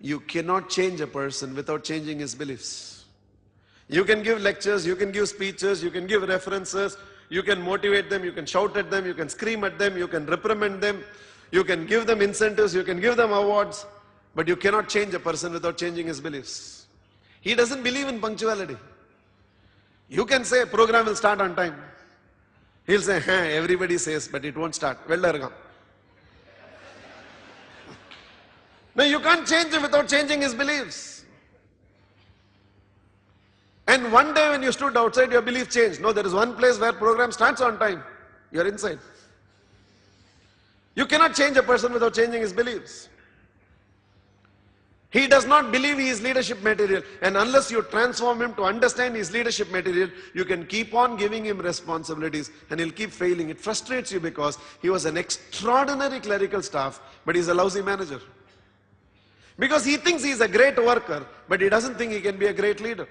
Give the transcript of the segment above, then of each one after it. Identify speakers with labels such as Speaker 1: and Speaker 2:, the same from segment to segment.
Speaker 1: You cannot change a person without changing his beliefs. You can give lectures, you can give speeches, you can give references, you can motivate them, you can shout at them, you can scream at them, you can reprimand them, you can give them incentives, you can give them awards, but you cannot change a person without changing his beliefs. He doesn't believe in punctuality. You can say program will start on time. He'll say, everybody says, but it won't start. No, you can't change him without changing his beliefs. And one day when you stood outside, your belief changed. No, there is one place where program starts on time. You're inside. You cannot change a person without changing his beliefs. He does not believe he is leadership material, and unless you transform him to understand his leadership material, you can keep on giving him responsibilities and he'll keep failing. It frustrates you because he was an extraordinary clerical staff, but he's a lousy manager. Because he thinks he's a great worker, but he doesn't think he can be a great leader.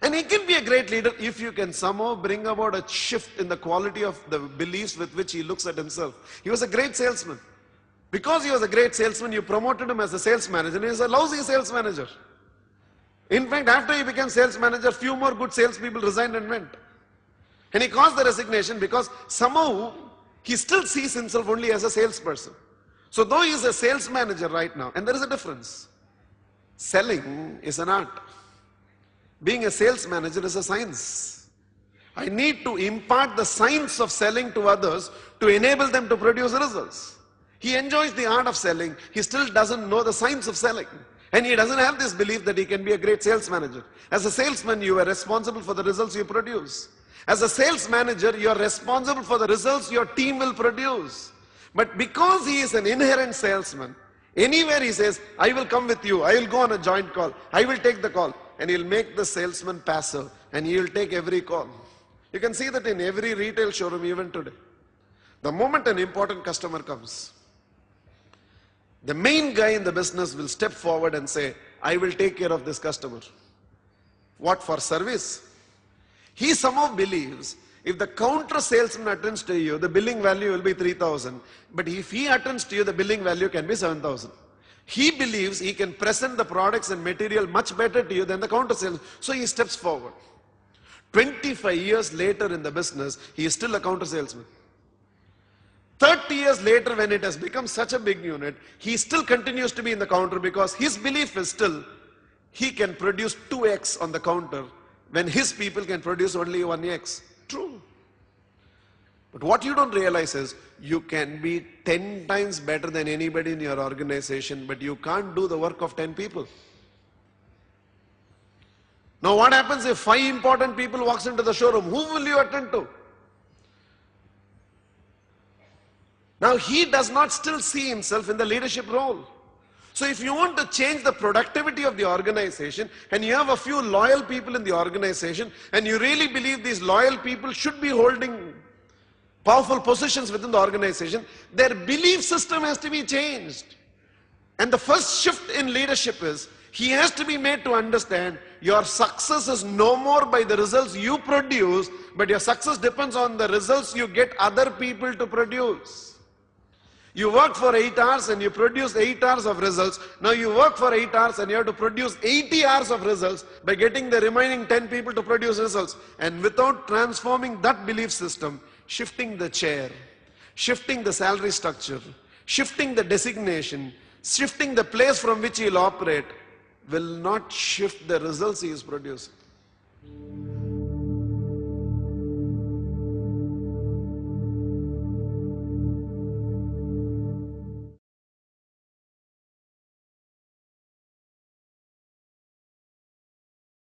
Speaker 1: And he can be a great leader if you can somehow bring about a shift in the quality of the beliefs with which he looks at himself. He was a great salesman. Because he was a great salesman, you promoted him as a sales manager, and he is a lousy sales manager. In fact, after he became sales manager, few more good salespeople resigned and went. And he caused the resignation because somehow he still sees himself only as a salesperson. So though he is a sales manager right now, and there is a difference. Selling is an art. Being a sales manager is a science. I need to impart the science of selling to others to enable them to produce results. He enjoys the art of selling. He still doesn't know the science of selling. And he doesn't have this belief that he can be a great sales manager. As a salesman, you are responsible for the results you produce. As a sales manager, you are responsible for the results your team will produce. But because he is an inherent salesman, anywhere he says, I will come with you, I will go on a joint call, I will take the call. And he'll make the salesman passive and he will take every call. You can see that in every retail showroom even today. The moment an important customer comes, the main guy in the business will step forward and say, I will take care of this customer. What for? Service? He somehow believes if the counter salesman attends to you, the billing value will be 3,000. But if he attends to you, the billing value can be 7,000. He believes he can present the products and material much better to you than the counter salesman. So he steps forward. 25 years later in the business, he is still a counter salesman. 30 years later, when it has become such a big unit, he still continues to be in the counter because his belief is still he can produce 2x on the counter when his people can produce only 1x. True. But what you don't realize is you can be 10 times better than anybody in your organization, but you can't do the work of 10 people. Now what happens if 5 important people walks into the showroom? Who will you attend to? Now he does not still see himself in the leadership role. So if you want to change the productivity of the organization and you have a few loyal people in the organization and you really believe these loyal people should be holding powerful positions within the organization, their belief system has to be changed. And the first shift in leadership is he has to be made to understand your success is no more by the results you produce, but your success depends on the results you get other people to produce. You work for 8 hours and you produce 8 hours of results. Now you work for 8 hours and you have to produce 80 hours of results by getting the remaining 10 people to produce results. And without transforming that belief system, shifting the chair, shifting the salary structure, shifting the designation, shifting the place from which he will operate, will not shift the results he is producing.